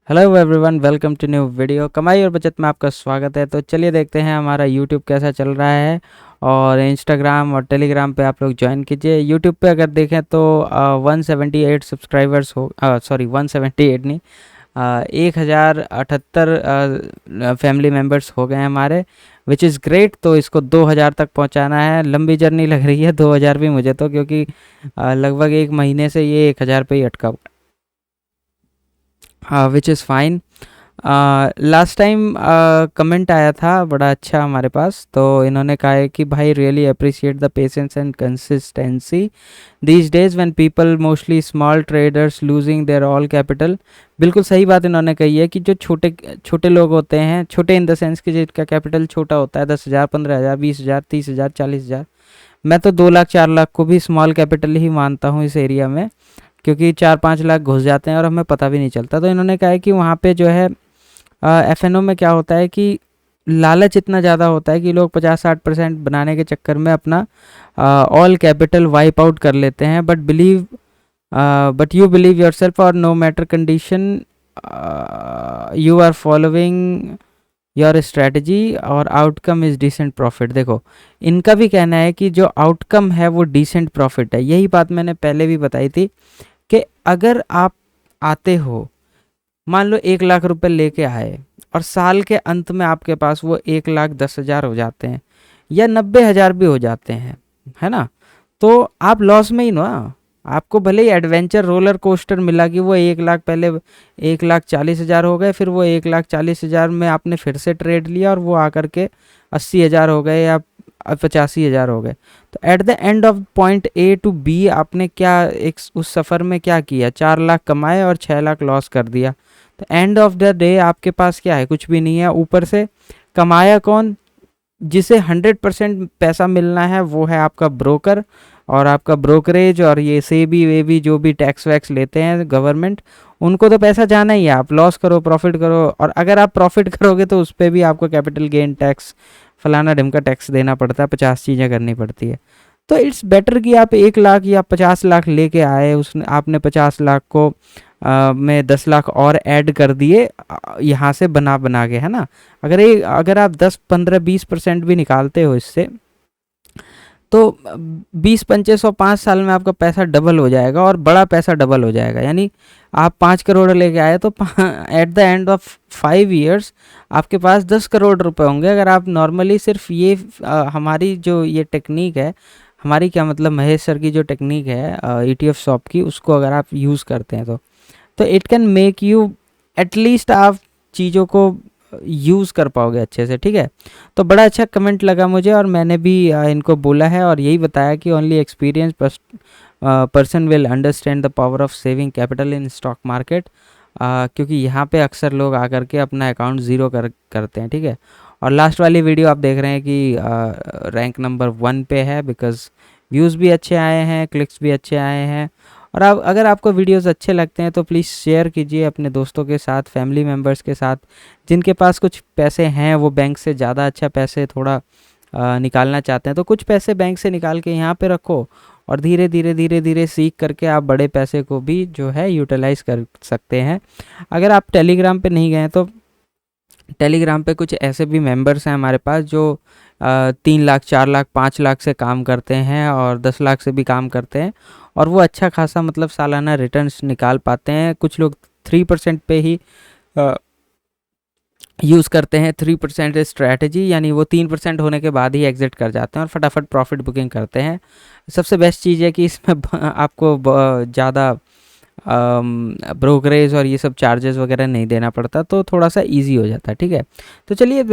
Hello everyone, welcome to new video. कमाई और बचत में आपका स्वागत है। तो चलिए देखते हैं हमारा यूट्यूब कैसा चल रहा है और इंस्टाग्राम और टेलीग्राम पे आप लोग ज्वाइन कीजिए। यूट्यूब पे अगर देखें तो 178 सब्सक्राइबर्स हो, सॉरी 178 नहीं, 1078 फैमिली मेम्बर्स हो गए हैं हमारे, विच इज़ ग्रेट। तो इसको 2000 तक पहुंचाना है। लंबी जर्नी लग रही है 2000 भी मुझे तो, क्योंकि लगभग एक महीने से ये 1000 पे ही अटका हुआ, which is fine. Last time comment आया था बड़ा अच्छा हमारे पास, तो इन्होंने कहा है कि भाई really appreciate the patience and consistency these days when people mostly small traders losing their all capital. बिल्कुल सही बात इन्होंने कही है कि जो छोटे छोटे लोग होते हैं, छोटे इन द सेंस कि जिनका कैपिटल छोटा होता है, 10,000, 15,000, 20,000, 30,000, 40,000, मैं तो 2 लाख 4 लाख को भी स्मॉल कैपिटल ही मानता हूँ इस एरिया में, क्योंकि 4-5 लाख घुस जाते हैं और हमें पता भी नहीं चलता। तो इन्होंने कहा है कि वहाँ पे जो है एफ में क्या होता है कि लालच इतना ज़्यादा होता है कि लोग 50-60% बनाने के चक्कर में अपना ऑल कैपिटल वाइप आउट कर लेते हैं। But you believe yourself और no matter condition you are following your strategy और आउटकम इज़ डिसेंट प्रॉफिट। देखो, इनका भी कहना है कि जो आउटकम है वो डिसेंट प्रॉफिट है। यही बात मैंने पहले भी बताई थी कि अगर आप आते हो, मान लो 1 लाख रुपए लेके आए और साल के अंत में आपके पास वो 1,10,000 हो जाते हैं या 90,000 भी हो जाते हैं, है ना, तो आप लॉस में ही ना। आपको भले ही एडवेंचर रोलर कोस्टर मिला कि वो 1 लाख पहले 1,40,000 हो गए, फिर वो 1,40,000 में आपने फिर से ट्रेड लिया और वो आकर के 80,000 हो गए या 85,000 हो गए। तो at the end of point A to B आपने क्या एक उस सफ़र में क्या किया, 4 लाख कमाए और 6 लाख लॉस कर दिया। तो एंड ऑफ द डे आपके पास क्या है, कुछ भी नहीं है। ऊपर से कमाया कौन? जिसे 100% पैसा मिलना है वो है आपका ब्रोकर और आपका ब्रोकरेज, और ये सेबी वेबी जो भी टैक्स वैक्स लेते हैं गवर्नमेंट, उनको तो पैसा जाना ही है। आप लॉस करो प्रॉफिट करो, और अगर आप प्रॉफिट करोगे तो उस पर भी आपको कैपिटल गेन टैक्स फलाना ढिमका टैक्स देना पड़ता है, 50 चीज़ें करनी पड़ती है। तो इट्स बेटर कि आप 1 लाख या 50 लाख लेके आए, उसने आपने 50 लाख को में 10 लाख और ऐड कर दिए यहाँ से बना बना के, है ना। अगर आप 10, 15, 20% भी निकालते हो इससे, तो 20, 25, 5 साल में आपका पैसा डबल हो जाएगा और बड़ा पैसा डबल हो जाएगा। यानी आप 5 करोड़ लेके आए तो at the end of 5 years आपके पास 10 करोड़ रुपए होंगे। अगर आप नॉर्मली सिर्फ ये हमारी जो ये टेक्निक है, हमारी क्या मतलब महेश सर की जो टेक्निक है ETF शॉप की, उसको अगर आप यूज़ करते हैं तो it can make you, at least आप चीज़ों को यूज़ कर पाओगे अच्छे से, ठीक है। तो बड़ा अच्छा कमेंट लगा मुझे, और मैंने भी इनको बोला है और यही बताया कि only experience person will understand the power of saving capital in stock market, क्योंकि यहाँ पे अक्सर लोग आकर के अपना अकाउंट ज़ीरो करते हैं, ठीक है। और लास्ट वाली वीडियो आप देख रहे हैं कि रैंक नंबर 1 पे है, बिकॉज़ व्यूज़ भी अच्छे आए हैं, क्लिक्स भी अच्छे आए हैं। और आप, अगर आपको वीडियोस अच्छे लगते हैं तो प्लीज़ शेयर कीजिए अपने दोस्तों के साथ, फैमिली मेम्बर्स के साथ, जिनके पास कुछ पैसे हैं, वो बैंक से ज़्यादा अच्छा पैसे थोड़ा निकालना चाहते हैं। तो कुछ पैसे बैंक से निकाल के यहाँ पे रखो और धीरे धीरे धीरे धीरे सीख करके आप बड़े पैसे को भी जो है यूटिलाइज़ कर सकते हैं। अगर आप टेलीग्राम पे नहीं गए तो टेलीग्राम पे कुछ ऐसे भी मेंबर्स हैं हमारे पास जो 3 लाख, 4 लाख, 5 लाख से काम करते हैं और 10 लाख से भी काम करते हैं, और वो अच्छा खासा मतलब सालाना रिटर्न्स निकाल पाते हैं। कुछ लोग 3% पे ही यूज़ करते हैं, 3% स्ट्रैटेजी, यानी वो 3% होने के बाद ही एग्जिट कर जाते हैं और फटाफट प्रॉफिट बुकिंग करते हैं। सबसे बेस्ट चीज़ है कि इसमें आपको ज़्यादा ब्रोकरेज और ये सब चार्जेस वगैरह नहीं देना पड़ता, तो थोड़ा सा इजी हो जाता है, ठीक है। तो चलिए,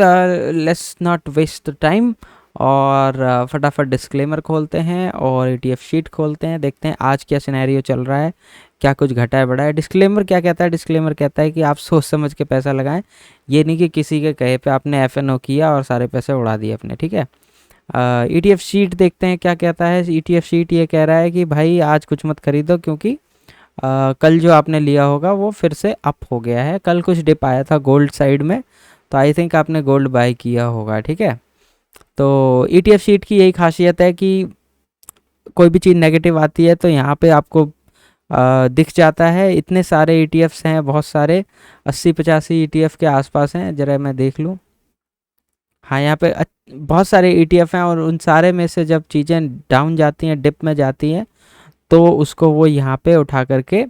लेट्स नॉट वेस्ट टाइम, और फटाफट डिस्क्लेमर खोलते हैं और ETF शीट खोलते हैं, देखते हैं आज क्या सिनेरियो चल रहा है, क्या कुछ घटा है बढ़ा है। डिस्क्लेमर क्या कहता है? डिस्क्लेमर कहता है कि आप सोच समझ के पैसा लगाएं, ये नहीं कि किसी के कहे पे आपने FNO किया और सारे पैसे उड़ा दिए अपने, ठीक है। ETF शीट देखते हैं क्या कहता है। ETF शीट ये कह रहा है कि भाई आज कुछ मत खरीदो, क्योंकि कल जो आपने लिया होगा वो फिर से अप हो गया है। कल कुछ डिप आया था गोल्ड साइड में, तो आई थिंक आपने गोल्ड बाय किया होगा, ठीक है। तो ETF शीट की यही खासियत है कि कोई भी चीज़ नेगेटिव आती है तो यहाँ पे आपको दिख जाता है। इतने सारे ETFs हैं, बहुत सारे 80-85 ETF के आसपास हैं। ज़रा मैं देख लूँ। हाँ, यहाँ पे बहुत सारे ETF हैं, और उन सारे में से जब चीज़ें डाउन जाती हैं, डिप में जाती हैं, तो उसको वो यहाँ पे उठा करके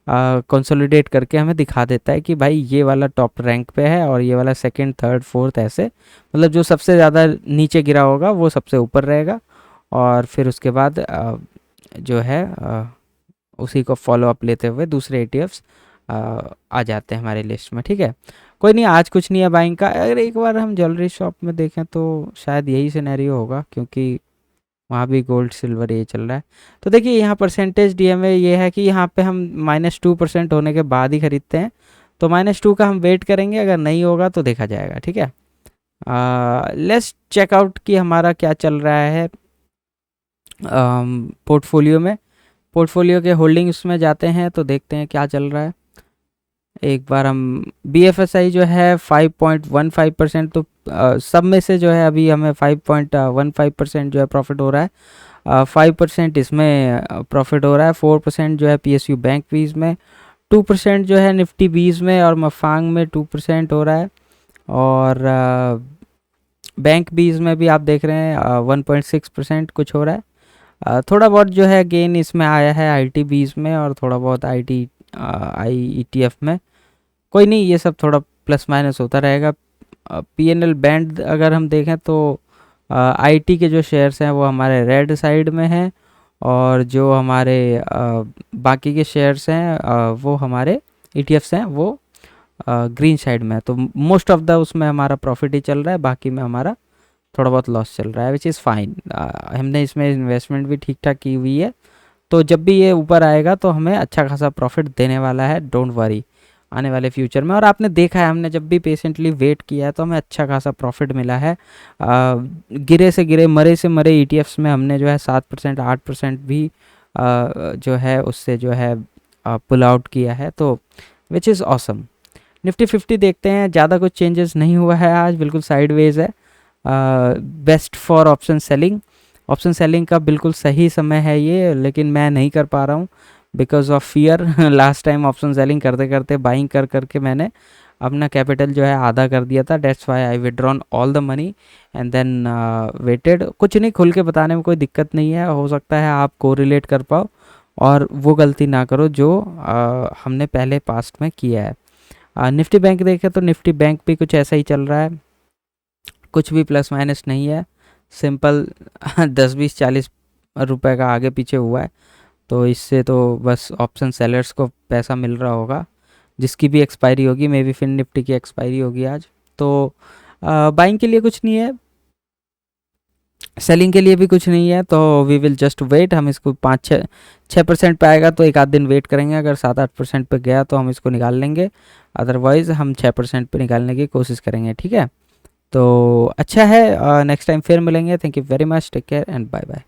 कंसोलिडेट करके हमें दिखा देता है कि भाई ये वाला टॉप रैंक पे है और ये वाला सेकंड, थर्ड, फोर्थ, ऐसे मतलब जो सबसे ज़्यादा नीचे गिरा होगा वो सबसे ऊपर रहेगा, और फिर उसके बाद जो है उसी को फॉलो अप लेते हुए दूसरे ETFs आ जाते हैं हमारे लिस्ट में। ठीक है, कोई नहीं, आज कुछ नहीं है बाइंग का। अगर एक बार हम ज्वेलरी शॉप में देखें तो शायद यही सिनेरियो होगा, क्योंकि वहाँ भी गोल्ड सिल्वर ये चल रहा है। तो देखिए यहाँ परसेंटेज DMA ये है कि यहाँ पे हम -2% होने के बाद ही ख़रीदते हैं, तो -2 का हम वेट करेंगे, अगर नहीं होगा तो देखा जाएगा। ठीक है, लेट्स चेकआउट कि हमारा क्या चल रहा है पोर्टफोलियो में। पोर्टफोलियो के होल्डिंग्स में जाते हैं तो देखते हैं क्या चल रहा है। एक बार हम BFSI जो है 5.15%, तो सब में से जो है अभी हमें 5.15% जो है प्रॉफिट हो रहा है। 5% इसमें प्रॉफिट हो रहा है, 4% जो है PSU बैंक बीज में, 2% जो है निफ्टी बीज में, और मफांग में 2% हो रहा है, और बैंक बीज में भी आप देख रहे हैं 1.6% कुछ हो रहा है। थोड़ा बहुत जो है गेन इसमें आया है IT बीज में, और थोड़ा बहुत आई ETF में। कोई नहीं, ये सब थोड़ा प्लस माइनस होता रहेगा। PNL बैंड अगर हम देखें तो IT के जो शेयर्स हैं वो हमारे रेड साइड में हैं, और जो हमारे बाकी के शेयर्स हैं वो हमारे ETFs हैं वो ग्रीन साइड में है। तो मोस्ट ऑफ द उसमें हमारा प्रॉफिट ही चल रहा है, बाकी में हमारा थोड़ा बहुत लॉस चल रहा है, विच इज़ फाइन। हमने इसमें इन्वेस्टमेंट भी ठीक ठाक की हुई है, तो जब भी ये ऊपर आएगा तो हमें अच्छा खासा प्रॉफिट देने वाला है, डोंट वरी, आने वाले फ्यूचर में। और आपने देखा है, हमने जब भी पेशेंटली वेट किया है तो हमें अच्छा खासा प्रॉफिट मिला है। गिरे से गिरे, मरे से मरे ETFs में हमने जो है 7%, 8% भी जो है उससे जो है पुल आउट किया है, तो विच इज़ ऑसम। निफ्टी 50 देखते हैं, ज़्यादा कुछ चेंजेस नहीं हुआ है आज, बिल्कुल साइडवेज है। Best for option selling, option selling का बिल्कुल सही समय है ये, लेकिन मैं नहीं कर पा रहा हूँ because of fear. Last time option selling करते करते बाइंग कर करके मैंने अपना कैपिटल जो है आधा कर दिया था, that's why I withdrawn all the money and then waited. कुछ नहीं, खुल के बताने में कोई दिक्कत नहीं है, हो सकता है आप कोरिलेट कर पाओ और वो गलती ना करो जो हमने पहले पास्ट में किया है। निफ्टी बैंक देखें तो निफ्टी बैंक भी कुछ ऐसा ही चल रहा है, कुछ भी प्लस माइनस नहीं है, सिंपल 10-20-40 रुपए का आगे पीछे हुआ है। तो इससे तो बस ऑप्शन सेलर्स को पैसा मिल रहा होगा, जिसकी भी एक्सपायरी होगी, मे बी फिन निफ्टी की एक्सपायरी होगी आज। तो बाइंग के लिए कुछ नहीं है, सेलिंग के लिए भी कुछ नहीं है, तो वी विल जस्ट वेट। हम इसको 5-6% पे आएगा तो एक आध दिन वेट करेंगे, अगर 7-8% पे गया तो हम इसको निकाल लेंगे, अदरवाइज़ हम 6% पे निकालने की कोशिश करेंगे। ठीक है, तो अच्छा है, नेक्स्ट टाइम फिर मिलेंगे। Thank you very much, take care and bye bye.